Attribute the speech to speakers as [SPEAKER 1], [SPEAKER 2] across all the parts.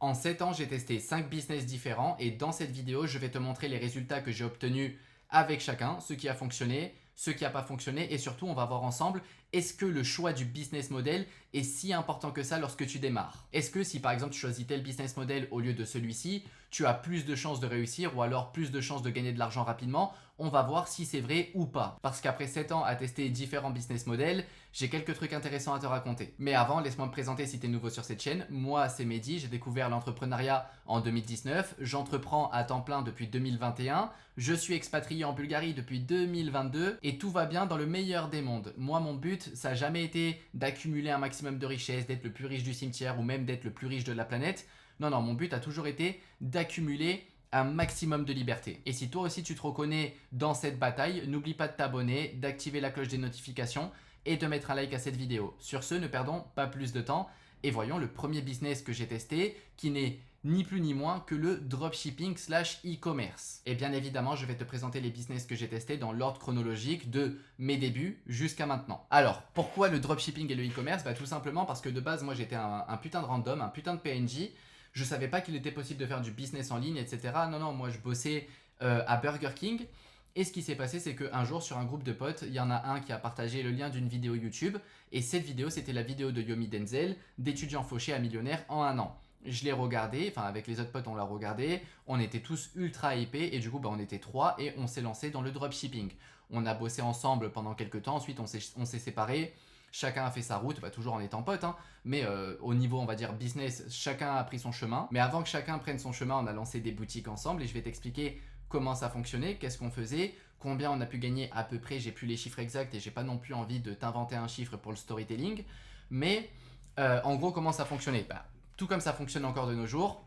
[SPEAKER 1] En 7 ans, j'ai testé 5 business différents et dans cette vidéo, je vais te montrer les résultats que j'ai obtenus avec chacun, ce qui a fonctionné, ce qui n'a pas fonctionné et surtout, on va voir ensemble, est-ce que le choix du business model est si important que ça lorsque tu démarres? Est-ce que si par exemple tu choisis tel business model au lieu de celui-ci, tu as plus de chances de réussir ou alors plus de chances de gagner de l'argent rapidement? On va voir si c'est vrai ou pas. Parce qu'après 7 ans à tester différents business models, j'ai quelques trucs intéressants à te raconter. Mais avant, laisse-moi me présenter si tu es nouveau sur cette chaîne. Moi, c'est Mehdi, j'ai découvert l'entrepreneuriat en 2019. J'entreprends à temps plein depuis 2021. Je suis expatrié en Bulgarie depuis 2022 et tout va bien dans le meilleur des mondes. Moi, mon but, ça n'a jamais été d'accumuler un maximum de richesse, d'être le plus riche du cimetière ou même d'être le plus riche de la planète. Non, non, mon but a toujours été d'accumuler un maximum de liberté. Et si toi aussi tu te reconnais dans cette bataille, n'oublie pas de t'abonner, d'activer la cloche des notifications et de mettre un like à cette vidéo. Sur ce, ne perdons pas plus de temps et voyons le premier business que j'ai testé qui n'est ni plus ni moins que le dropshipping slash e-commerce. Et bien évidemment, je vais te présenter les business que j'ai testés dans l'ordre chronologique de mes débuts jusqu'à maintenant. Alors, pourquoi le dropshipping et le e-commerce? Tout simplement parce que de base, moi j'étais un putain de random, un putain de PNJ. Je savais pas qu'il était possible de faire du business en ligne, etc. Non, non, moi je bossais à Burger King. Et ce qui s'est passé, c'est qu'un jour, sur un groupe de potes, il y en a un qui a partagé le lien d'une vidéo YouTube. Et cette vidéo, c'était la vidéo de Yomi Denzel, d'étudiant fauché à millionnaire en un an. Je l'ai regardé, enfin avec les autres potes, on l'a regardé. On était tous ultra hypés et du coup, on était trois et on s'est lancé dans le dropshipping. On a bossé ensemble pendant quelques temps, ensuite on s'est séparés. Chacun a fait sa route, toujours en étant pote, hein, mais au niveau, on va dire, business, chacun a pris son chemin. Mais avant que chacun prenne son chemin, on a lancé des boutiques ensemble et je vais t'expliquer comment ça fonctionnait, qu'est-ce qu'on faisait, combien on a pu gagner à peu près. J'ai plus les chiffres exacts et j'ai pas non plus envie de t'inventer un chiffre pour le storytelling. Mais en gros, comment ça fonctionnait? Tout comme ça fonctionne encore de nos jours,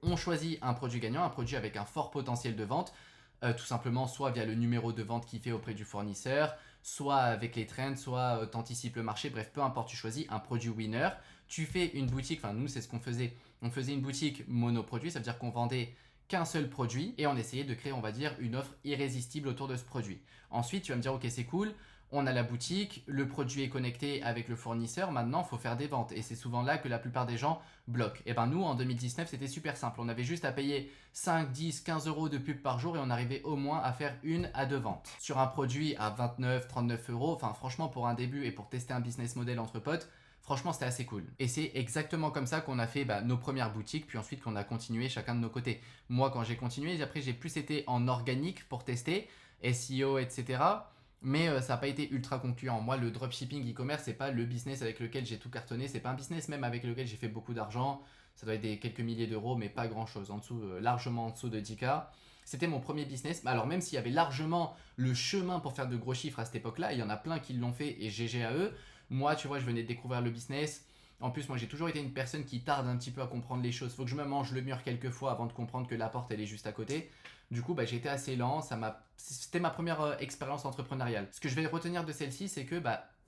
[SPEAKER 1] on choisit un produit gagnant, un produit avec un fort potentiel de vente. Tout simplement soit via le numéro de vente qu'il fait auprès du fournisseur, soit avec les trends, soit t'anticipes le marché, bref, peu importe, tu choisis un produit winner. Tu fais une boutique, enfin nous c'est ce qu'on faisait, on faisait une boutique monoproduit, ça veut dire qu'on vendait qu'un seul produit et on essayait de créer, on va dire, une offre irrésistible autour de ce produit. Ensuite, tu vas me dire, ok, c'est cool, on a la boutique, le produit est connecté avec le fournisseur, maintenant il faut faire des ventes et c'est souvent là que la plupart des gens bloquent. Et nous en 2019 c'était super simple, on avait juste à payer 5, 10, 15 euros de pub par jour et on arrivait au moins à faire 1 à 2 ventes. Sur un produit à 29, 39 euros, enfin franchement pour un début et pour tester un business model entre potes, franchement, c'était assez cool. Et c'est exactement comme ça qu'on a fait nos premières boutiques, puis ensuite qu'on a continué chacun de nos côtés. Moi, quand j'ai continué, après, j'ai plus été en organique pour tester, SEO, etc. Mais ça n'a pas été ultra concluant. Moi, le dropshipping e-commerce, c'est pas le business avec lequel j'ai tout cartonné. C'est pas un business même avec lequel j'ai fait beaucoup d'argent. Ça doit être des quelques milliers d'euros, mais pas grand chose. En dessous, largement en dessous de 10K. C'était mon premier business. Alors même s'il y avait largement le chemin pour faire de gros chiffres à cette époque-là, il y en a plein qui l'ont fait et GG à eux. Moi, tu vois, je venais de découvrir le business. En plus, moi, j'ai toujours été une personne qui tarde un petit peu à comprendre les choses. Faut que je me mange le mur quelques fois avant de comprendre que la porte, elle est juste à côté. Du coup, j'ai été assez lent. C'était ma première expérience entrepreneuriale. Ce que je vais retenir de celle-ci, c'est que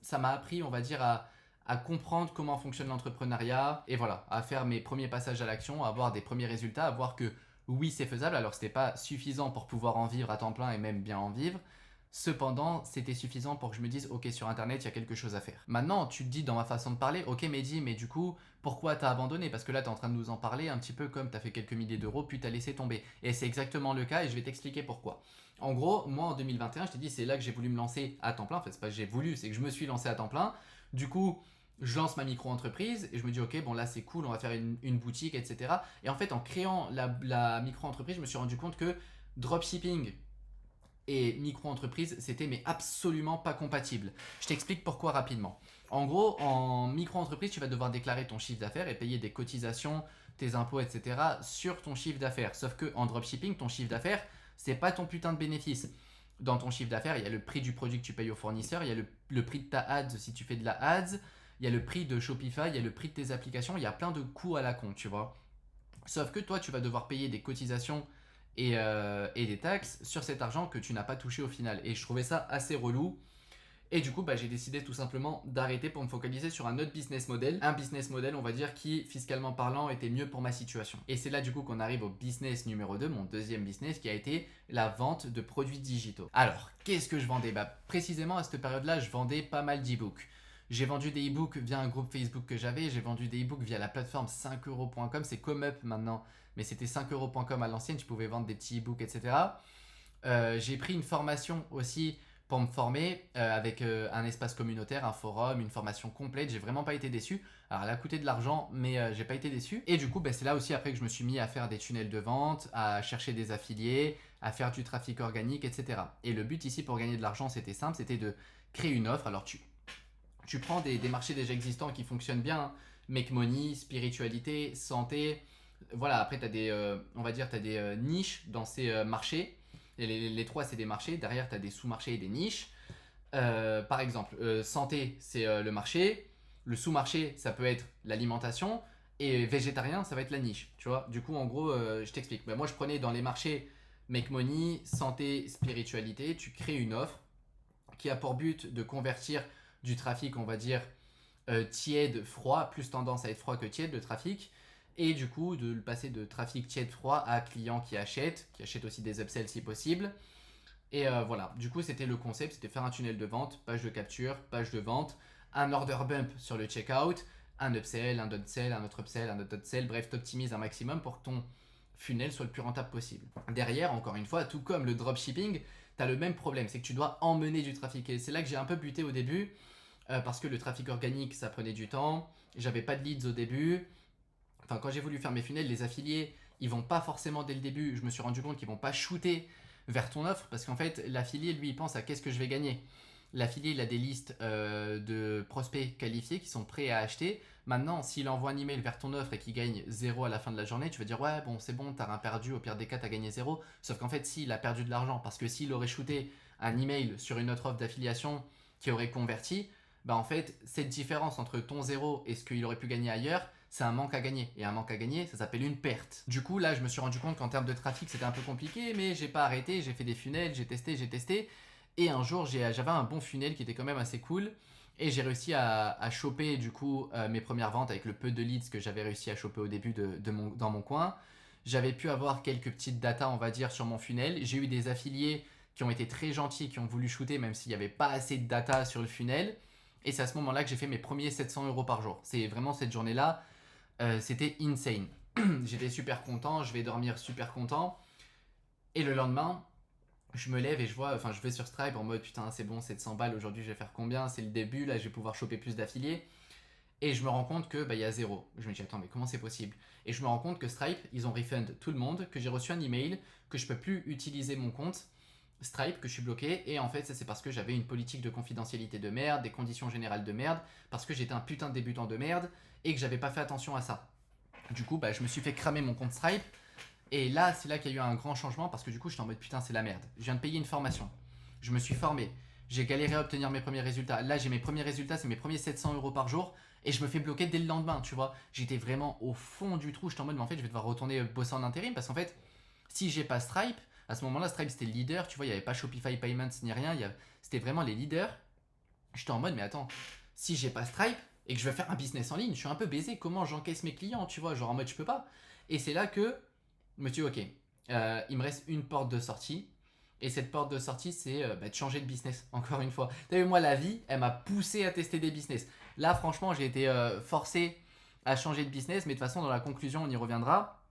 [SPEAKER 1] ça m'a appris, on va dire, à comprendre comment fonctionne l'entrepreneuriat et voilà, à faire mes premiers passages à l'action, à avoir des premiers résultats, à voir que oui, c'est faisable. Alors, c'était pas suffisant pour pouvoir en vivre à temps plein et même bien en vivre. Cependant, c'était suffisant pour que je me dise, ok, sur Internet, il y a quelque chose à faire. Maintenant, tu te dis dans ma façon de parler, ok Mehdi, mais du coup, pourquoi t'as abandonné? Parce que là, t'es en train de nous en parler un petit peu comme t'as fait quelques milliers d'euros, puis t'as laissé tomber. Et c'est exactement le cas et je vais t'expliquer pourquoi. En gros, moi en 2021, je t'ai dit, c'est là que j'ai voulu me lancer à temps plein. En fait, c'est pas que j'ai voulu, c'est que je me suis lancé à temps plein. Du coup, je lance ma micro-entreprise et je me dis, ok, bon là c'est cool, on va faire une boutique, etc. Et en fait, en créant la micro-entreprise, je me suis rendu compte que dropshipping, et micro-entreprise, c'était mais absolument pas compatible. Je t'explique pourquoi rapidement. En gros, en micro-entreprise, tu vas devoir déclarer ton chiffre d'affaires et payer des cotisations, tes impôts, etc. sur ton chiffre d'affaires. Sauf que en dropshipping, ton chiffre d'affaires, c'est pas ton putain de bénéfice. Dans ton chiffre d'affaires, il y a le prix du produit que tu payes au fournisseur, il y a le prix de ta ads si tu fais de la ads, il y a le prix de Shopify, il y a le prix de tes applications, il y a plein de coûts à la con, tu vois. Sauf que toi, tu vas devoir payer des cotisations et des taxes sur cet argent que tu n'as pas touché au final. Et je trouvais ça assez relou. Et du coup, j'ai décidé tout simplement d'arrêter pour me focaliser sur un autre business model. Un business model, on va dire, qui, fiscalement parlant, était mieux pour ma situation. Et c'est là, du coup, qu'on arrive au business numéro 2, mon deuxième business, qui a été la vente de produits digitaux. Alors, qu'est-ce que je vendais? Précisément, à cette période-là, je vendais pas mal d'e-books. J'ai vendu des e-books via un groupe Facebook que j'avais. J'ai vendu des e-books via la plateforme 5euros.com. C'est ComeUp maintenant, mais c'était 5euros.com à l'ancienne. Tu pouvais vendre des petits e-books, etc. J'ai pris une formation aussi pour me former avec un espace communautaire, un forum, une formation complète. J'ai vraiment pas été déçu. Alors, elle a coûté de l'argent, mais j'ai pas été déçu. Et du coup, c'est là aussi après que je me suis mis à faire des tunnels de vente, à chercher des affiliés, à faire du trafic organique, etc. Et le but ici pour gagner de l'argent, c'était simple, c'était de créer une offre. Alors, tu prends des marchés déjà existants qui fonctionnent bien, hein. Make money, spiritualité, santé. Voilà, après, tu as on va dire, t'as des niches dans ces marchés. Et les trois, c'est des marchés. Derrière, tu as des sous-marchés et des niches. Par exemple, santé, c'est le marché. Le sous-marché, ça peut être l'alimentation. Et végétarien, ça va être la niche. Tu vois, du coup, en gros, je t'explique. Moi, je prenais dans les marchés Make Money, santé, spiritualité. Tu crées une offre qui a pour but de convertir du trafic, on va dire, tiède, froid, plus tendance à être froid que tiède, le trafic. Et du coup, de le passer de trafic tiède-froid à client qui achète aussi des upsells si possible. Et voilà, du coup, c'était le concept, c'était faire un tunnel de vente, page de capture, page de vente, un order bump sur le checkout, un upsell, un downsell, un autre upsell, un autre upsell. Bref, t'optimises un maximum pour que ton funnel soit le plus rentable possible. Derrière, encore une fois, tout comme le dropshipping, tu as le même problème, c'est que tu dois emmener du trafic. Et c'est là que j'ai un peu buté au début, parce que le trafic organique, ça prenait du temps, j'avais pas de leads au début. Enfin, quand j'ai voulu faire mes funnels, les affiliés, ils vont pas forcément dès le début, je me suis rendu compte qu'ils vont pas shooter vers ton offre, parce qu'en fait, l'affilié, lui, il pense à qu'est-ce que je vais gagner. L'affilié, il a des listes de prospects qualifiés qui sont prêts à acheter. Maintenant, s'il envoie un email vers ton offre et qu'il gagne 0 à la fin de la journée, tu vas dire ouais, bon, c'est bon, t'as rien perdu, au pire des cas, t'as gagné 0. Sauf qu'en fait, s'il a perdu de l'argent, parce que s'il aurait shooté un email sur une autre offre d'affiliation qui aurait converti, en fait, cette différence entre ton 0 et ce qu'il aurait pu gagner ailleurs, c'est un manque à gagner. Et un manque à gagner, ça s'appelle une perte. Du coup, là, je me suis rendu compte qu'en termes de trafic, c'était un peu compliqué, mais j'ai pas arrêté, j'ai fait des funnels, j'ai testé. Et un jour, j'avais un bon funnel qui était quand même assez cool. Et j'ai réussi à choper du coup mes premières ventes avec le peu de leads que j'avais réussi à choper au début dans mon coin. J'avais pu avoir quelques petites datas, on va dire, sur mon funnel. J'ai eu des affiliés qui ont été très gentils, qui ont voulu shooter, même s'il n'y avait pas assez de data sur le funnel. Et c'est à ce moment-là que j'ai fait mes premiers 700 euros par jour. C'est vraiment cette journée-là, c'était insane. J'étais super content, je vais dormir super content. Et le lendemain, je me lève et je vais sur Stripe en mode putain, c'est bon, 700 balles, aujourd'hui je vais faire combien? C'est le début, là je vais pouvoir choper plus d'affiliés. Et je me rends compte que il y a 0. Je me dis attends, mais comment c'est possible? Et je me rends compte que Stripe, ils ont refund tout le monde, que j'ai reçu un email, que je peux plus utiliser mon compte Stripe, que je suis bloqué. Et en fait, ça c'est parce que j'avais une politique de confidentialité de merde, des conditions générales de merde, parce que j'étais un putain de débutant de merde et que j'avais pas fait attention à ça. Du coup, je me suis fait cramer mon compte Stripe. Et là, c'est là qu'il y a eu un grand changement parce que du coup, j'étais en mode putain, c'est la merde. Je viens de payer une formation. Je me suis formé. J'ai galéré à obtenir mes premiers résultats. Là, j'ai mes premiers résultats, c'est mes premiers 700 euros par jour. Et je me fais bloquer dès le lendemain, tu vois. J'étais vraiment au fond du trou. J'étais en mode, mais en fait, je vais devoir retourner bosser en intérim parce qu'en fait, si j'ai pas Stripe, à ce moment-là, Stripe c'était le leader. Tu vois, il n'y avait pas Shopify Payments ni rien. C'était vraiment les leaders. J'étais en mode, mais attends, si j'ai pas Stripe et que je veux faire un business en ligne, je suis un peu baisé. Comment j'encaisse mes clients, tu vois? Genre en mode, je peux pas. Et c'est là que je me suis dit, ok, il me reste une porte de sortie. Et cette porte de sortie, c'est de changer de business, encore une fois. T'as vu, moi, la vie, elle m'a poussé à tester des business. Là, franchement, j'ai été forcé à changer de business, mais de toute façon, dans la conclusion, on y reviendra.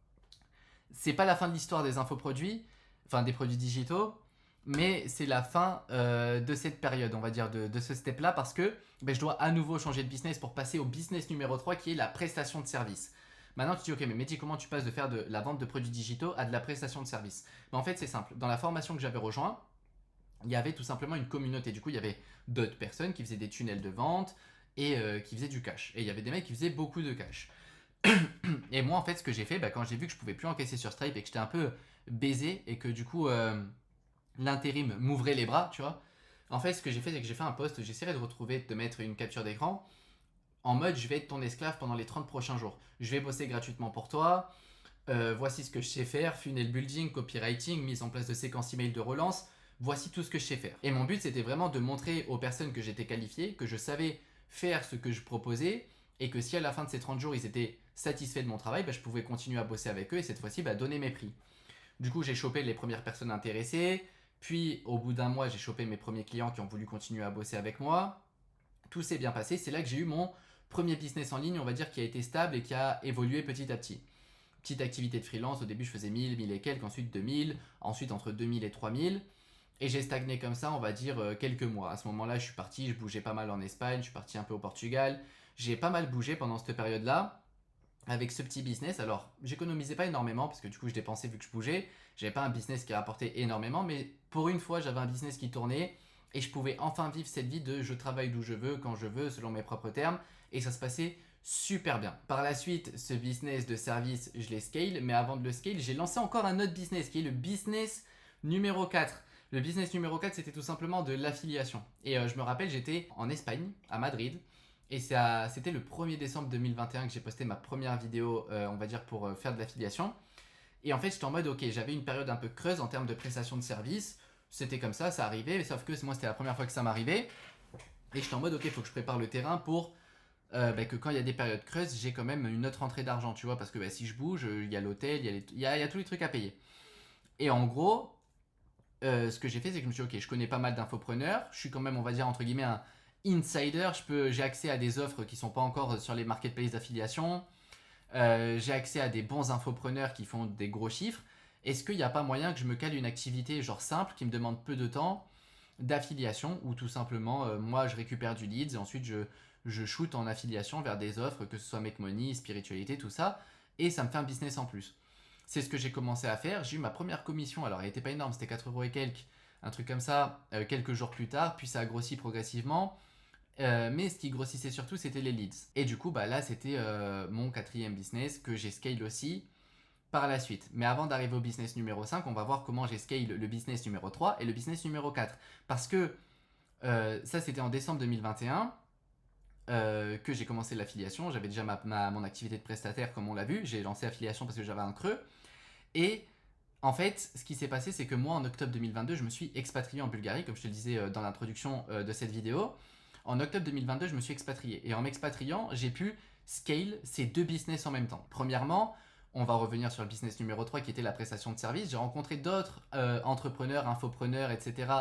[SPEAKER 1] C'est pas la fin de l'histoire des infoproduits, enfin des produits digitaux, mais c'est la fin de cette période, on va dire, de ce step-là, parce que je dois à nouveau changer de business pour passer au business numéro 3, qui est la prestation de service. Maintenant, tu te dis, ok, mais Mehdi, comment tu passes de faire de la vente de produits digitaux à de la prestation de service? En fait, c'est simple. Dans la formation que j'avais rejoint, il y avait tout simplement une communauté. Du coup, il y avait d'autres personnes qui faisaient des tunnels de vente et qui faisaient du cash. Et il y avait des mecs qui faisaient beaucoup de cash. Et moi, en fait, ce que j'ai fait, quand j'ai vu que je pouvais plus encaisser sur Stripe et que j'étais un peu baisé et que du coup, l'intérim m'ouvrait les bras, tu vois. En fait, ce que j'ai fait, c'est que j'ai fait un post, j'essaierai de retrouver, de te mettre une capture d'écran en mode je vais être ton esclave pendant les 30 prochains jours. Je vais bosser gratuitement pour toi. Voici ce que je sais faire, funnel building, copywriting, mise en place de séquences email de relance. Voici tout ce que je sais faire. Et mon but, c'était vraiment de montrer aux personnes que j'étais qualifié, que je savais faire ce que je proposais et que si à la fin de ces 30 jours, ils étaient satisfaits de mon travail, je pouvais continuer à bosser avec eux et cette fois-ci, donner mes prix. Du coup, j'ai chopé les premières personnes intéressées. Puis, au bout d'un mois, j'ai chopé mes premiers clients qui ont voulu continuer à bosser avec moi. Tout s'est bien passé. C'est là que j'ai eu mon premier business en ligne, on va dire, qui a été stable et qui a évolué petit à petit. Petite activité de freelance, au début je faisais 1000, 1000 et quelques, ensuite 2000, ensuite entre 2000 et 3000. Et j'ai stagné comme ça, on va dire, quelques mois. À ce moment-là, je suis parti, je bougeais pas mal en Espagne, je suis parti un peu au Portugal. J'ai pas mal bougé pendant cette période-là avec ce petit business. Alors, j'économisais pas énormément parce que du coup, je dépensais vu que je bougeais. J'avais pas un business qui rapportait énormément, mais pour une fois, j'avais un business qui tournait et je pouvais enfin vivre cette vie de je travaille d'où je veux, quand je veux, selon mes propres termes. Et ça se passait super bien. Par la suite, ce business de service, je l'ai scale, mais avant de le scale, j'ai lancé encore un autre business qui est le business numéro 4. Le business numéro 4, c'était tout simplement de l'affiliation. Et je me rappelle, j'étais en Espagne, à Madrid, et c'était le 1er décembre 2021 que j'ai posté ma première vidéo, on va dire, pour faire de l'affiliation. Et en fait, j'étais en mode, ok, j'avais une période un peu creuse en termes de prestation de service. C'était comme ça arrivait, mais sauf que moi, c'était la première fois que ça m'arrivait. Et j'étais en mode, ok, il faut que je prépare le terrain pour que quand il y a des périodes creuses, j'ai quand même une autre rentrée d'argent, tu vois, parce que si je bouge, il y a l'hôtel, il y a tous les trucs à payer. Et en gros, ce que j'ai fait, c'est que je me suis dit, ok, je connais pas mal d'infopreneurs, je suis quand même, on va dire, entre guillemets, un insider, j'ai accès à des offres qui sont pas encore sur les marketplaces d'affiliation, j'ai accès à des bons infopreneurs qui font des gros chiffres. Est-ce qu'il n'y a pas moyen que je me cale une activité genre simple qui me demande peu de temps d'affiliation ou tout simplement moi je récupère du leads et ensuite je shoot en affiliation vers des offres, que ce soit Make Money, spiritualité, tout ça, et ça me fait un business en plus. C'est ce que j'ai commencé à faire. J'ai eu ma première commission, alors elle n'était pas énorme, c'était 4 euros et quelques, un truc comme ça, quelques jours plus tard, puis ça a grossi progressivement. Mais ce qui grossissait surtout, c'était les leads. Et du coup, bah, là, c'était mon quatrième business que j'ai scale aussi par la suite. Mais avant d'arriver au business numéro 5, on va voir comment j'ai scale le business numéro 3 et le business numéro 4. Parce que ça, c'était en décembre 2021 que j'ai commencé l'affiliation. J'avais déjà mon activité de prestataire, comme on l'a vu. J'ai lancé l'affiliation parce que j'avais un creux. Et en fait, ce qui s'est passé, c'est que moi, en octobre 2022, je me suis expatrié en Bulgarie, comme je te le disais dans l'introduction de cette vidéo. En octobre 2022, je me suis expatrié. Et en m'expatriant, j'ai pu scale ces deux business en même temps. Premièrement, on va revenir sur le business numéro 3 qui était la prestation de service. J'ai rencontré d'autres entrepreneurs, infopreneurs, etc.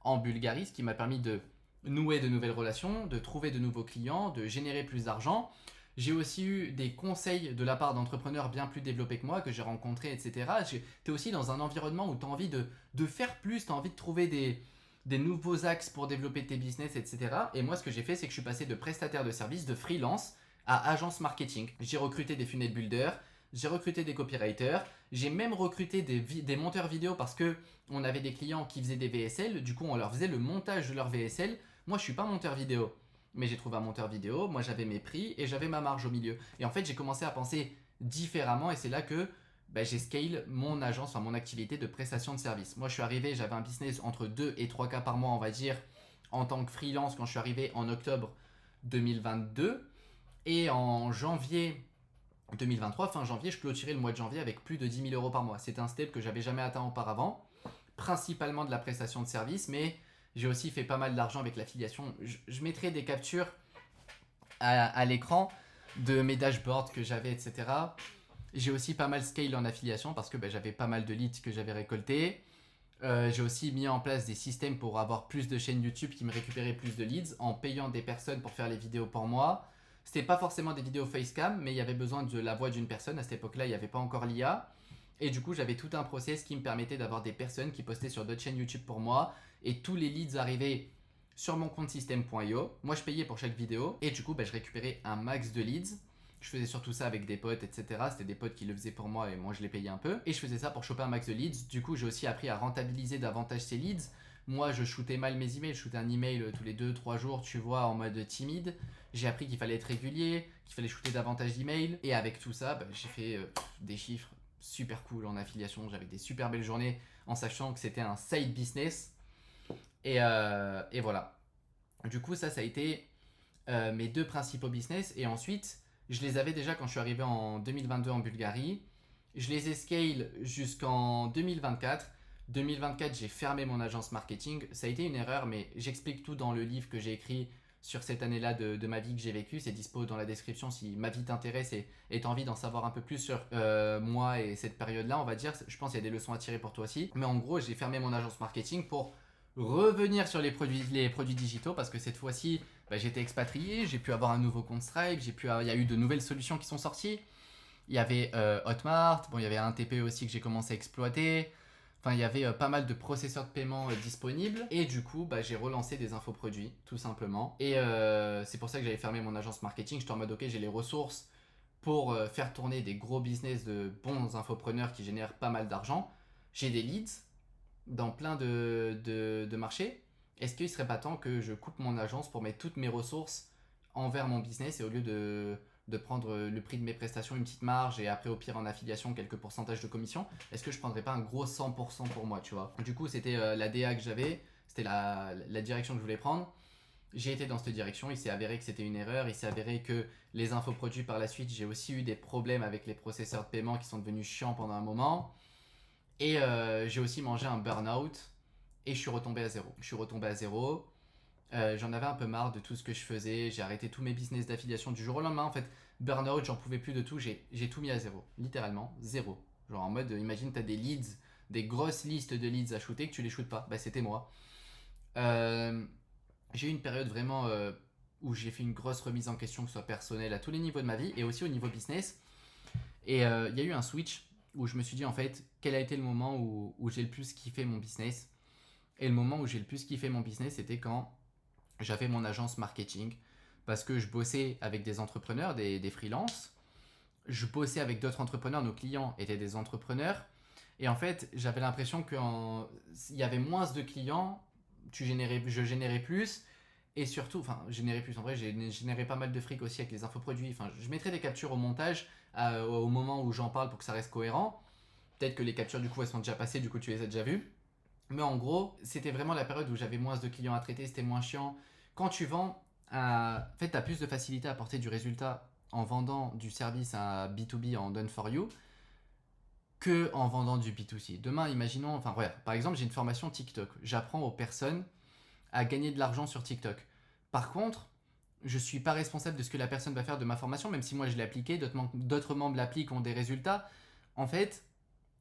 [SPEAKER 1] en Bulgarie, ce qui m'a permis de nouer de nouvelles relations, de trouver de nouveaux clients, de générer plus d'argent. J'ai aussi eu des conseils de la part d'entrepreneurs bien plus développés que moi, que j'ai rencontrés, etc. Tu es aussi dans un environnement où tu as envie de faire plus, tu as envie de trouver des nouveaux axes pour développer tes business, etc. Et moi, ce que j'ai fait, c'est que je suis passé de prestataire de service, de freelance, à agence marketing. J'ai recruté des funnel builders, j'ai recruté des copywriters, j'ai même recruté des monteurs vidéo parce que on avait des clients qui faisaient des VSL, du coup on leur faisait le montage de leur VSL. Moi je suis pas monteur vidéo, mais j'ai trouvé un monteur vidéo, moi j'avais mes prix et j'avais ma marge au milieu. Et en fait j'ai commencé à penser différemment et c'est là que j'ai scale mon agence, enfin mon activité de prestation de service. Moi je suis arrivé, j'avais un business entre 2 et 3 cas par mois on va dire en tant que freelance quand je suis arrivé en octobre 2022 et en janvier 2023, fin janvier, je clôturais le mois de janvier avec plus de 10 000 euros par mois. C'est un step que j'avais jamais atteint auparavant, principalement de la prestation de service, mais j'ai aussi fait pas mal d'argent avec l'affiliation. Je mettrai des captures à l'écran de mes dashboards que j'avais, etc. J'ai aussi pas mal scale en affiliation parce que j'avais pas mal de leads que j'avais récoltés. J'ai aussi mis en place des systèmes pour avoir plus de chaînes YouTube qui me récupéraient plus de leads en payant des personnes pour faire les vidéos pour moi. C'était pas forcément des vidéos facecam, mais il y avait besoin de la voix d'une personne. À cette époque-là, il n'y avait pas encore l'IA. Et du coup, j'avais tout un process qui me permettait d'avoir des personnes qui postaient sur d'autres chaînes YouTube pour moi. Et tous les leads arrivaient sur mon compte system.io. Moi, je payais pour chaque vidéo. Et du coup, je récupérais un max de leads. Je faisais surtout ça avec des potes, etc. C'était des potes qui le faisaient pour moi et moi, je les payais un peu. Et je faisais ça pour choper un max de leads. Du coup, j'ai aussi appris à rentabiliser davantage ces leads. Moi, je shootais mal mes emails. Je shootais un email tous les 2-3 jours, tu vois, en mode timide. J'ai appris qu'il fallait être régulier, qu'il fallait shooter davantage d'emails. Et avec tout ça, j'ai fait des chiffres super cool en affiliation. J'avais des super belles journées en sachant que c'était un side business. Et voilà. Du coup, ça a été mes deux principaux business. Et ensuite, je les avais déjà quand je suis arrivé en 2022 en Bulgarie. Je les ai scale jusqu'en 2024. 2024, j'ai fermé mon agence marketing. Ça a été une erreur, mais j'explique tout dans le livre que j'ai écrit sur cette année-là de ma vie que j'ai vécue. C'est dispo dans la description si ma vie t'intéresse et t'as envie d'en savoir un peu plus sur moi et cette période-là, on va dire. Je pense qu'il y a des leçons à tirer pour toi aussi. Mais en gros, j'ai fermé mon agence marketing pour revenir sur les produits digitaux parce que cette fois-ci, j'étais expatrié, j'ai pu avoir un nouveau compte Stripe, il y a eu de nouvelles solutions qui sont sorties. Il y avait Hotmart, bon, il y avait un TP aussi que j'ai commencé à exploiter. Enfin, il y avait pas mal de processeurs de paiement disponibles. Et du coup, j'ai relancé des infoproduits, tout simplement. Et c'est pour ça que j'avais fermé mon agence marketing. J'étais en mode, ok, j'ai les ressources pour faire tourner des gros business de bons infopreneurs qui génèrent pas mal d'argent. J'ai des leads dans plein de marchés. Est-ce qu'il serait pas temps que je coupe mon agence pour mettre toutes mes ressources envers mon business et au lieu de prendre le prix de mes prestations, une petite marge et après au pire en affiliation quelques pourcentages de commission, est-ce que je prendrais pas un gros 100% pour moi, tu vois? Du coup, c'était la DA que j'avais, c'était la direction que je voulais prendre. J'ai été dans cette direction, il s'est avéré que c'était une erreur, il s'est avéré que les infoproduits par la suite, j'ai aussi eu des problèmes avec les processeurs de paiement qui sont devenus chiants pendant un moment. Et j'ai aussi mangé un burn-out et je suis retombé à zéro. J'en avais un peu marre de tout ce que je faisais. J'ai arrêté tous mes business d'affiliation du jour au lendemain. En fait, burn-out, j'en pouvais plus de tout. J'ai tout mis à zéro. Littéralement, zéro. Genre en mode, imagine, t'as des leads, des grosses listes de leads à shooter que tu les shootes pas. C'était moi. Euh, j'ai eu une période vraiment où j'ai fait une grosse remise en question, que ce soit personnelle à tous les niveaux de ma vie et aussi au niveau business. Et il y a eu un switch où je me suis dit en fait, quel a été le moment où j'ai le plus kiffé mon business. Et le moment où j'ai le plus kiffé mon business, c'était quand j'avais mon agence marketing. Parce que je bossais avec des entrepreneurs, des freelances. Je bossais avec d'autres entrepreneurs, nos clients étaient des entrepreneurs. Et en fait, j'avais l'impression qu'il y avait moins de clients, je générais plus. Et surtout, enfin, générais plus en vrai, j'ai généré pas mal de fric aussi avec les infoproduits. Enfin, je mettrai des captures au montage au moment où j'en parle pour que ça reste cohérent. Peut-être que les captures du coup elles sont déjà passées, du coup tu les as déjà vues. Mais en gros, c'était vraiment la période où j'avais moins de clients à traiter, c'était moins chiant. Quand tu vends, en fait, tu as plus de facilité à apporter du résultat en vendant du service à B2B en done for you que en vendant du B2C. Demain, imaginons, enfin, regarde, par exemple, j'ai une formation TikTok. J'apprends aux personnes à gagner de l'argent sur TikTok. Par contre, je ne suis pas responsable de ce que la personne va faire de ma formation, même si moi je l'ai appliqué, d'autres membres l'appliquent, ont des résultats. En fait,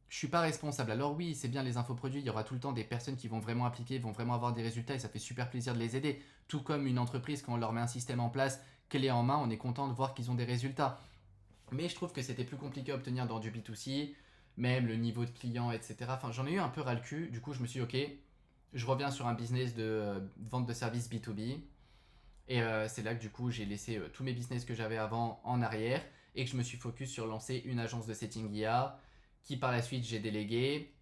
[SPEAKER 1] je suis pas responsable. Alors oui, c'est bien les infoproduits, il y aura tout le temps des personnes qui vont vraiment appliquer, vont vraiment avoir des résultats et ça fait super plaisir de les aider. Tout comme une entreprise, quand on leur met un système en place, clé en main, on est content de voir qu'ils ont des résultats. Mais je trouve que c'était plus compliqué à obtenir dans du B2C, même le niveau de client, etc. Enfin, j'en ai eu un peu ras le cul. Du coup, je me suis dit, ok, je reviens sur un business de vente de services B2B. Et c'est là que du coup, j'ai laissé tous mes business que j'avais avant en arrière et que je me suis focus sur lancer une agence de setting IA qui par la suite j'ai délégué.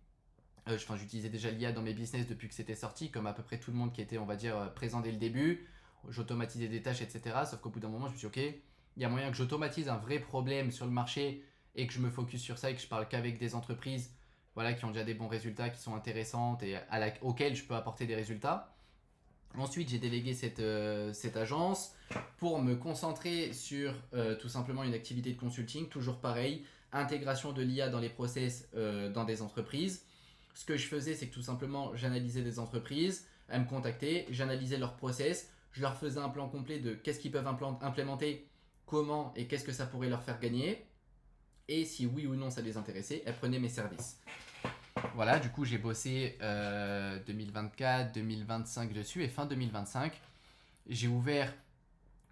[SPEAKER 1] J'utilisais déjà l'IA dans mes business depuis que c'était sorti, comme à peu près tout le monde qui était, on va dire, présent dès le début. J'automatisais des tâches, etc. Sauf qu'au bout d'un moment, je me suis dit, ok, il y a moyen que j'automatise un vrai problème sur le marché et que je me focus sur ça et que je parle qu'avec des entreprises voilà, qui ont déjà des bons résultats, qui sont intéressantes et auxquelles je peux apporter des résultats. Ensuite, j'ai délégué cette agence pour me concentrer sur tout simplement une activité de consulting, toujours pareil, intégration de l'IA dans les process dans des entreprises. Ce que je faisais, c'est que tout simplement, j'analysais des entreprises, elles me contactaient, j'analysais leurs process, je leur faisais un plan complet de qu'est-ce qu'ils peuvent implémenter, comment et qu'est-ce que ça pourrait leur faire gagner. Et si oui ou non ça les intéressait, elles prenaient mes services. Voilà, du coup j'ai bossé 2024, 2025 dessus et fin 2025, j'ai ouvert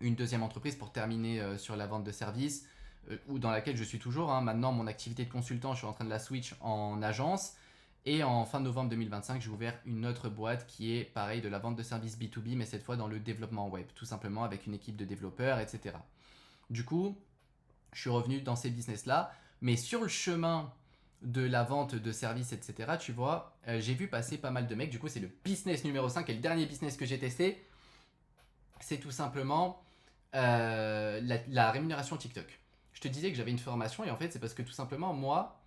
[SPEAKER 1] une deuxième entreprise pour terminer sur la vente de services ou dans laquelle je suis toujours. Maintenant, mon activité de consultant, je suis en train de la switch en agence. Et en fin novembre 2025, j'ai ouvert une autre boîte qui est pareil de la vente de services B2B, mais cette fois dans le développement web, tout simplement avec une équipe de développeurs, etc. Du coup, je suis revenu dans ces business-là, mais sur le chemin de la vente de services, etc., tu vois, j'ai vu passer pas mal de mecs. Du coup, c'est le business numéro 5 et le dernier business que j'ai testé. C'est tout simplement la rémunération TikTok. Je te disais que j'avais une formation et en fait, c'est parce que tout simplement, moi,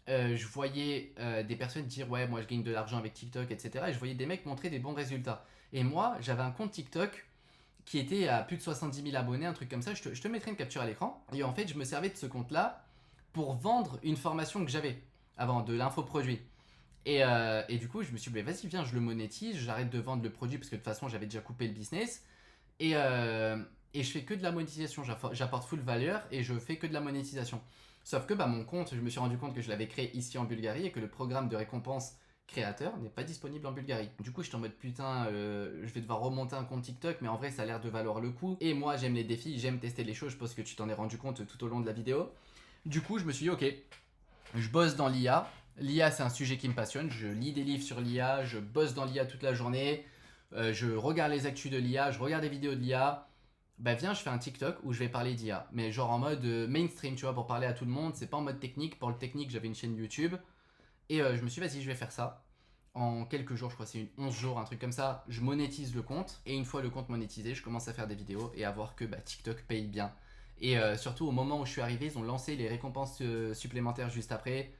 [SPEAKER 1] je voyais des personnes dire ouais, moi je gagne de l'argent avec TikTok, etc. Et je voyais des mecs montrer des bons résultats. Et moi, j'avais un compte TikTok qui était à plus de 70 000 abonnés, un truc comme ça. Je te mettrai une capture à l'écran. Et en fait, je me servais de ce compte-là pour vendre une formation que j'avais avant, de l'infoproduit. Et du coup, je me suis dit, vas-y, viens, je le monétise, j'arrête de vendre le produit parce que de toute façon, j'avais déjà coupé le business. Et je fais que de la monétisation, j'apporte full valeur et je fais que de la monétisation. Sauf que mon compte, je me suis rendu compte que je l'avais créé ici en Bulgarie et que le programme de récompense créateur n'est pas disponible en Bulgarie. Du coup, j'étais en mode putain, je vais devoir remonter un compte TikTok, mais en vrai, ça a l'air de valoir le coup. Et moi, j'aime les défis, j'aime tester les choses. Je pense que tu t'en es rendu compte tout au long de la vidéo. Du coup, je me suis dit, ok, je bosse dans l'IA. L'IA, c'est un sujet qui me passionne. Je lis des livres sur l'IA, je bosse dans l'IA toute la journée. Je regarde les actus de l'IA, je regarde des vidéos de l'IA. Bah viens, je fais un TikTok où je vais parler d'IA. Mais genre en mode mainstream, tu vois, pour parler à tout le monde. C'est pas en mode technique. Pour le technique, j'avais une chaîne YouTube. Et je me suis dit, vas-y, je vais faire ça. En quelques jours, je crois que c'est 11 jours, un truc comme ça, je monétise le compte. Et une fois le compte monétisé, je commence à faire des vidéos et à voir que TikTok paye bien. Et surtout, au moment où je suis arrivé, ils ont lancé les récompenses supplémentaires juste après.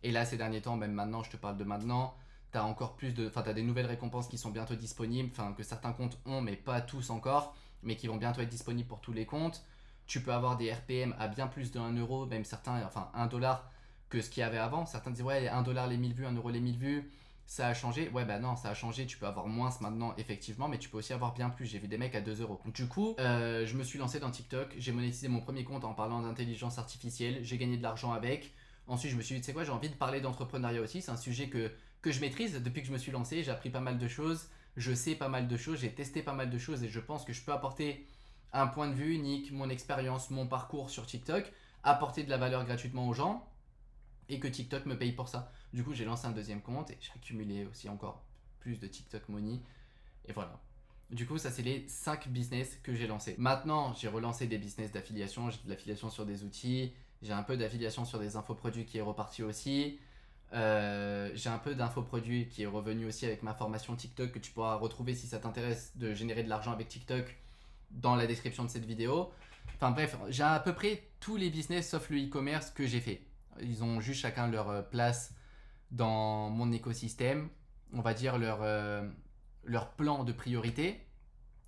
[SPEAKER 1] Et là, ces derniers temps, même maintenant, je te parle de maintenant, t'as encore plus de. Enfin, t'as des nouvelles récompenses qui sont bientôt disponibles, enfin, que certains comptes ont, mais pas tous encore, mais qui vont bientôt être disponibles pour tous les comptes. Tu peux avoir des RPM à bien plus de 1 euro, même certains, enfin 1 dollar que ce qu'il y avait avant. Certains disent, ouais, 1 dollar les 1000 vues, 1 euro les 1000 vues, ça a changé. Ouais, bah non, ça a changé. Tu peux avoir moins maintenant, effectivement, mais tu peux aussi avoir bien plus. J'ai vu des mecs à 2 euros. Du coup, je me suis lancé dans TikTok. J'ai monétisé mon premier compte en parlant d'intelligence artificielle. J'ai gagné de l'argent avec. Ensuite, je me suis dit, tu sais quoi, j'ai envie de parler d'entrepreneuriat aussi. C'est un sujet que je maîtrise depuis que je me suis lancé. J'ai appris pas mal de choses. Je sais pas mal de choses. J'ai testé pas mal de choses et je pense que je peux apporter un point de vue unique, mon expérience, mon parcours sur TikTok, apporter de la valeur gratuitement aux gens et que TikTok me paye pour ça. Du coup, j'ai lancé un deuxième compte et j'ai accumulé aussi encore plus de TikTok money. Et voilà. Du coup, ça, c'est les 5 business que j'ai lancés. Maintenant, j'ai relancé des business d'affiliation. J'ai de l'affiliation sur des outils. J'ai un peu d'affiliation sur des infoproduits qui est reparti aussi. J'ai un peu d'infoproduits qui est revenu aussi avec ma formation TikTok que tu pourras retrouver si ça t'intéresse de générer de l'argent avec TikTok dans la description de cette vidéo. Enfin bref, j'ai à peu près tous les business sauf le e-commerce que j'ai fait. Ils ont juste chacun leur place dans mon écosystème, on va dire leur plan de priorité.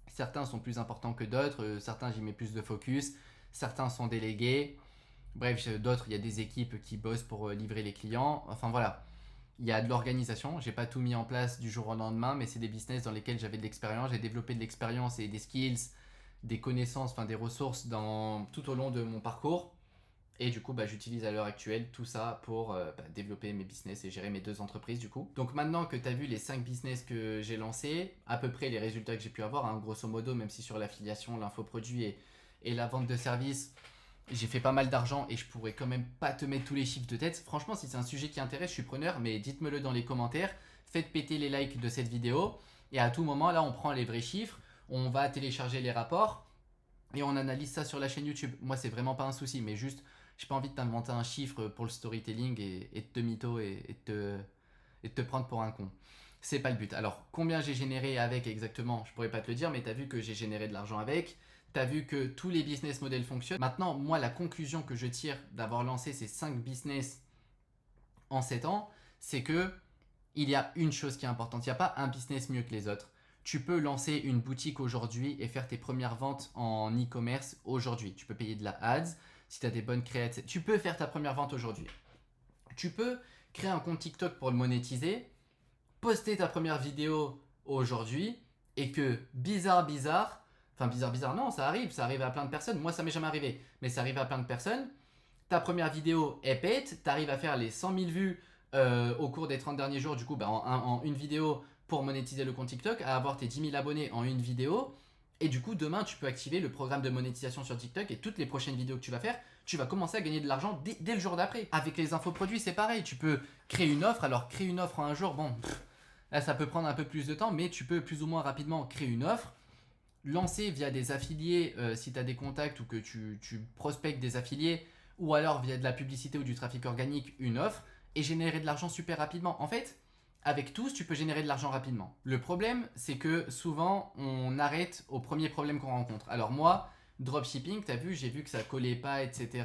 [SPEAKER 1] Certains sont plus importants que d'autres, certains j'y mets plus de focus, certains sont délégués. Bref, d'autres, il y a des équipes qui bossent pour livrer les clients. Enfin voilà, il y a de l'organisation. J'ai pas tout mis en place du jour au lendemain, mais c'est des business dans lesquels j'avais de l'expérience. J'ai développé de l'expérience et des skills, des connaissances, enfin des ressources tout au long de mon parcours. Et du coup, j'utilise à l'heure actuelle tout ça pour développer mes business et gérer mes 2 entreprises du coup. Donc maintenant que tu as vu les 5 business que j'ai lancés, à peu près les résultats que j'ai pu avoir, hein, grosso modo, même si sur l'affiliation, l'infoproduit et la vente de services, j'ai fait pas mal d'argent et je pourrais quand même pas te mettre tous les chiffres de tête. Franchement, si c'est un sujet qui intéresse, je suis preneur, mais dites-me-le dans les commentaires. Faites péter les likes de cette vidéo. Et à tout moment, là, on prend les vrais chiffres, on va télécharger les rapports et on analyse ça sur la chaîne YouTube. Moi, c'est vraiment pas un souci, mais juste, j'ai pas envie de t'inventer un chiffre pour le storytelling et de te mytho et de te prendre pour un con. C'est pas le but. Alors, combien j'ai généré avec exactement, je pourrais pas te le dire, mais tu as vu que j'ai généré de l'argent avec. Tu as vu que tous les business models fonctionnent. Maintenant, moi, la conclusion que je tire d'avoir lancé ces 5 business en 7 ans, c'est que il y a une chose qui est importante. Il n'y a pas un business mieux que les autres. Tu peux lancer une boutique aujourd'hui et faire tes premières ventes en e-commerce aujourd'hui. Tu peux payer de la ads si tu as des bonnes créations. Tu peux faire ta première vente aujourd'hui. Tu peux créer un compte TikTok pour le monétiser, poster ta première vidéo aujourd'hui et que bizarre, non, ça arrive à plein de personnes. Moi, ça m'est jamais arrivé, mais ça arrive à plein de personnes. Ta première vidéo est pète, tu arrives à faire les 100 000 vues au cours des 30 derniers jours, du coup, en une vidéo pour monétiser le compte TikTok, à avoir tes 10 000 abonnés en une vidéo. Et du coup, demain, tu peux activer le programme de monétisation sur TikTok et toutes les prochaines vidéos que tu vas faire, tu vas commencer à gagner de l'argent dès le jour d'après. Avec les infoproduits, c'est pareil. Tu peux créer une offre. Alors, créer une offre en un jour, là, ça peut prendre un peu plus de temps, mais tu peux plus ou moins rapidement créer une offre, lancer via des affiliés si tu as des contacts ou que tu prospectes des affiliés, ou alors via de la publicité ou du trafic organique, une offre, et générer de l'argent super rapidement. En fait, avec tous, tu peux générer de l'argent rapidement. Le problème, c'est que souvent, on arrête au premier problème qu'on rencontre. Alors moi, dropshipping, t'as vu, j'ai vu que ça collait pas, etc.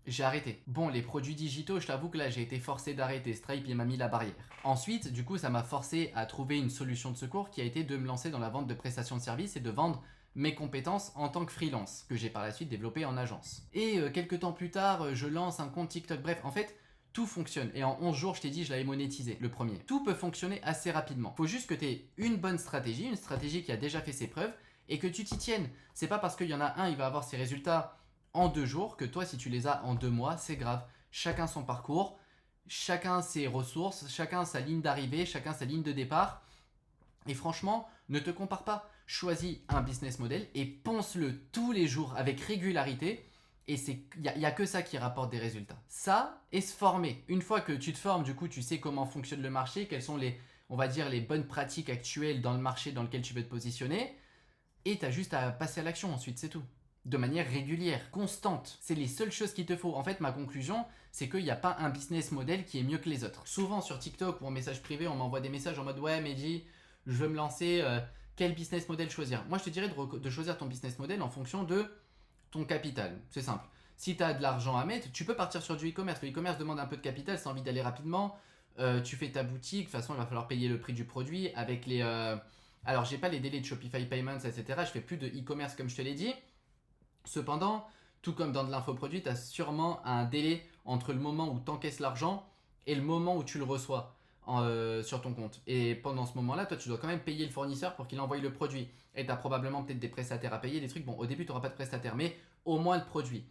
[SPEAKER 1] J'ai arrêté. Bon, les produits digitaux, je t'avoue que là, j'ai été forcé d'arrêter. Stripe, il m'a mis la barrière. Ensuite, du coup, ça m'a forcé à trouver une solution de secours qui a été de me lancer dans la vente de prestations de services et de vendre mes compétences en tant que freelance, que j'ai par la suite développé en agence. Et quelques temps plus tard, je lance un compte TikTok. Bref, en fait, tout fonctionne. Et en 11 jours, je t'ai dit, je l'avais monétisé, le premier. Tout peut fonctionner assez rapidement. Faut juste que tu aies une bonne stratégie, une stratégie qui a déjà fait ses preuves, et que tu t'y tiennes. C'est pas parce qu'il y en a un, il va avoir ses résultats en 2 jours, que toi, si tu les as en 2 mois, c'est grave. Chacun son parcours. chacun ses ressources, chacun sa ligne d'arrivée, chacun sa ligne de départ. Et franchement, ne te compare pas. Choisis un business model et ponce-le tous les jours avec régularité. Et il n'y a que ça qui rapporte des résultats. Ça et se former. Une fois que tu te formes, du coup, tu sais comment fonctionne le marché, quelles sont on va dire, les bonnes pratiques actuelles dans le marché dans lequel tu veux te positionner. Et tu as juste à passer à l'action ensuite, c'est tout. De manière régulière, constante. C'est les seules choses qu'il te faut. En fait, ma conclusion, c'est qu'il n'y a pas un business model qui est mieux que les autres. Souvent sur TikTok ou en message privé, on m'envoie des messages en mode ouais, Mehdi, je veux me lancer, quel business model choisir? Moi, je te dirais de choisir ton business model en fonction de ton capital. C'est simple. Si tu as de l'argent à mettre, tu peux partir sur du e-commerce. Le e-commerce demande un peu de capital, si tu as envie d'aller rapidement. Tu fais ta boutique, de toute façon, il va falloir payer le prix du produit avec les. Alors, j'ai pas les délais de Shopify Payments, etc. Je fais plus de e-commerce comme je te l'ai dit. Cependant, tout comme dans de l'infoproduit, tu as sûrement un délai entre le moment où tu encaisses l'argent et le moment où tu le reçois sur ton compte. Et pendant ce moment-là, toi, tu dois quand même payer le fournisseur pour qu'il envoie le produit. Et tu as probablement peut-être des prestataires à payer, des trucs. Bon, au début, tu n'auras pas de prestataire, mais au moins le produit.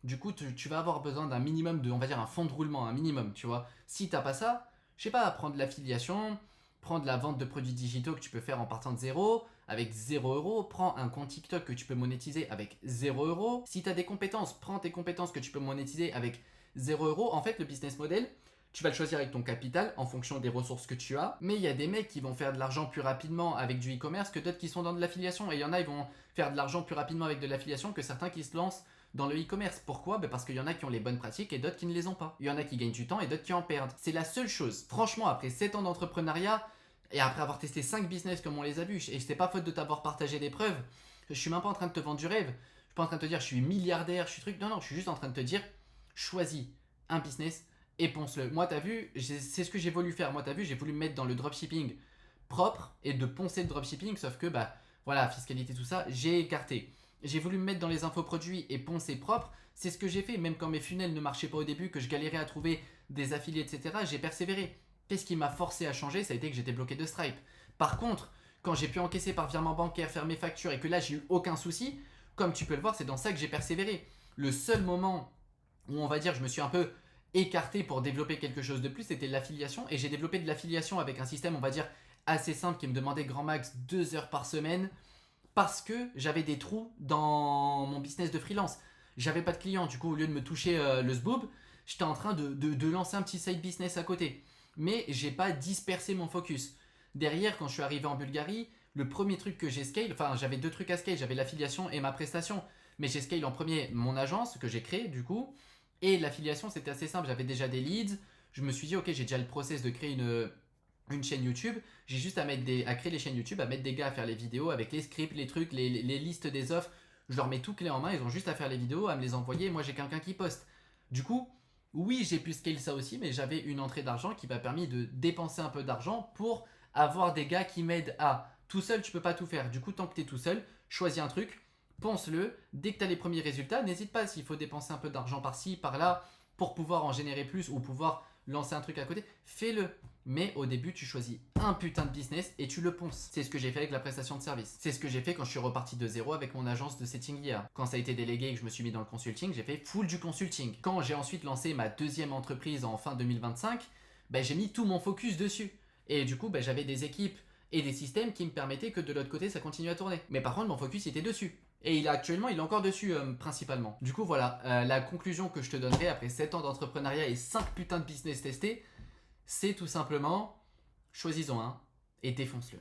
[SPEAKER 1] Du coup, tu vas avoir besoin d'un minimum on va dire, un fonds de roulement, un minimum, tu vois. Si tu n'as pas ça, je sais pas, prendre l'affiliation, prendre la vente de produits digitaux que tu peux faire en partant de zéro, avec 0 €. Prends un compte TikTok que tu peux monétiser avec 0 €. Si tu as des compétences, prends tes compétences que tu peux monétiser avec 0 €. En fait, le business model, tu vas le choisir avec ton capital en fonction des ressources que tu as. Mais il y a des mecs qui vont faire de l'argent plus rapidement avec du e-commerce que d'autres qui sont dans de l'affiliation. Et il y en a, ils vont faire de l'argent plus rapidement avec de l'affiliation que certains qui se lancent dans le e-commerce. Pourquoi? Parce qu'il y en a qui ont les bonnes pratiques et d'autres qui ne les ont pas. Il y en a qui gagnent du temps et d'autres qui en perdent. C'est la seule chose. Franchement, après 7 ans d'entrepreneuriat et après avoir testé 5 business comme on les a vus, et c'est pas faute de t'avoir partagé des preuves, je suis même pas en train de te vendre du rêve. Je suis pas en train de te dire je suis milliardaire, je suis truc. Non, non, je suis juste en train de te dire choisis un business et ponce-le. Moi, t'as vu, c'est ce que j'ai voulu faire. Moi, t'as vu, j'ai voulu me mettre dans le dropshipping propre et de poncer le dropshipping, sauf que, bah, voilà, fiscalité, tout ça, j'ai écarté. J'ai voulu me mettre dans les infoproduits et poncer propre. C'est ce que j'ai fait, même quand mes funnels ne marchaient pas au début, que je galérais à trouver des affiliés, etc. J'ai persévéré. Qu'est-ce qui m'a forcé à changer? Ça a été que j'étais bloqué de Stripe. Par contre, quand j'ai pu encaisser par virement bancaire, faire mes factures et que là, j'ai eu aucun souci, comme tu peux le voir, c'est dans ça que j'ai persévéré. Le seul moment où on va dire je me suis un peu écarté pour développer quelque chose de plus, c'était l'affiliation. Et j'ai développé de l'affiliation avec un système, on va dire, assez simple qui me demandait grand max 2 heures par semaine parce que j'avais des trous dans mon business de freelance. J'avais pas de clients, du coup, au lieu de me toucher le zboob, j'étais en train de lancer un petit side business à côté. Mais j'ai pas dispersé mon focus. Derrière, quand je suis arrivé en Bulgarie, le premier truc que j'ai scale, enfin j'avais 2 trucs à scale, j'avais l'affiliation et ma prestation. Mais j'ai scale en premier mon agence que j'ai créée du coup. Et l'affiliation c'était assez simple, j'avais déjà des leads. Je me suis dit ok j'ai déjà le process de créer une chaîne YouTube. J'ai juste à créer les chaînes YouTube, à mettre des gars à faire les vidéos avec les scripts, les trucs, les listes des offres. Je leur mets tout clé en main, ils ont juste à faire les vidéos, à me les envoyer. Moi j'ai quelqu'un qui poste. Du coup, oui, j'ai pu scale ça aussi, mais j'avais une entrée d'argent qui m'a permis de dépenser un peu d'argent pour avoir des gars qui m'aident à. Tout seul, tu peux pas tout faire. Du coup, tant que tu es tout seul, choisis un truc, pense-le. Dès que tu as les premiers résultats, n'hésite pas s'il faut dépenser un peu d'argent par-ci, par-là, pour pouvoir en générer plus ou pouvoir lancer un truc à côté, fais-le. Mais au début, tu choisis un putain de business et tu le ponces. C'est ce que j'ai fait avec la prestation de service. C'est ce que j'ai fait quand je suis reparti de zéro avec mon agence de setting IA. Quand ça a été délégué et que je me suis mis dans le consulting, j'ai fait full du consulting. Quand j'ai ensuite lancé ma deuxième entreprise en fin 2025, ben, j'ai mis tout mon focus dessus. Et du coup, ben, j'avais des équipes et des systèmes qui me permettaient que de l'autre côté, ça continue à tourner. Mais par contre, mon focus était dessus. Et il est encore dessus principalement. Du coup, voilà, la conclusion que je te donnerai après 7 ans d'entrepreneuriat et 5 putains de business testés, c'est tout simplement, choisis-en un et défonce-le.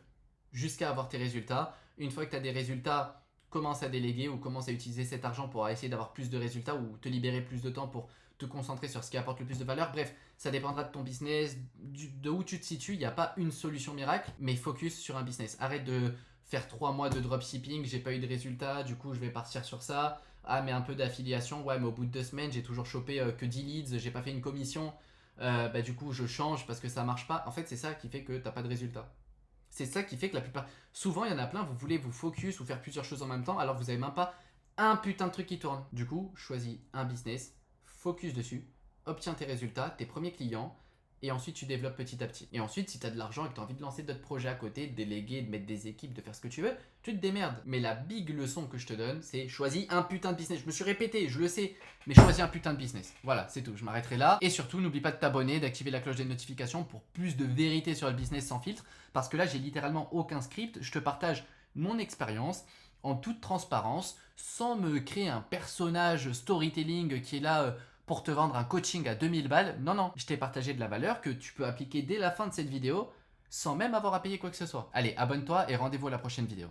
[SPEAKER 1] Jusqu'à avoir tes résultats. Une fois que tu as des résultats, commence à déléguer ou commence à utiliser cet argent pour essayer d'avoir plus de résultats ou te libérer plus de temps pour te concentrer sur ce qui apporte le plus de valeur. Bref, ça dépendra de ton business, de où tu te situes. Il n'y a pas une solution miracle, mais focus sur un business. Arrête de faire 3 mois de dropshipping, j'ai pas eu de résultats, du coup je vais partir sur ça. Ah, mais un peu d'affiliation, ouais, mais au bout de 2 semaines, j'ai toujours chopé que 10 leads, j'ai pas fait une commission. Bah, du coup, je change parce que ça marche pas. En fait, c'est ça qui fait que t'as pas de résultats. C'est ça qui fait que la plupart. Souvent, il y en a plein, vous voulez vous focus ou faire plusieurs choses en même temps, alors que vous avez même pas un putain de truc qui tourne. Du coup, choisis un business, focus dessus, obtiens tes résultats, tes premiers clients, et ensuite tu développes petit à petit. Et ensuite, si tu as de l'argent et que tu as envie de lancer d'autres projets à côté, de déléguer, de mettre des équipes, de faire ce que tu veux, tu te démerdes. Mais la big leçon que je te donne, c'est choisis un putain de business. Je me suis répété, je le sais, mais choisis un putain de business. Voilà, c'est tout, je m'arrêterai là. Et surtout, n'oublie pas de t'abonner, d'activer la cloche des notifications pour plus de vérité sur le business sans filtre, parce que là, j'ai littéralement aucun script, je te partage mon expérience en toute transparence, sans me créer un personnage storytelling qui est là pour te vendre un coaching à 2000 balles. Non, non, je t'ai partagé de la valeur que tu peux appliquer dès la fin de cette vidéo sans même avoir à payer quoi que ce soit. Allez, abonne-toi et rendez-vous à la prochaine vidéo.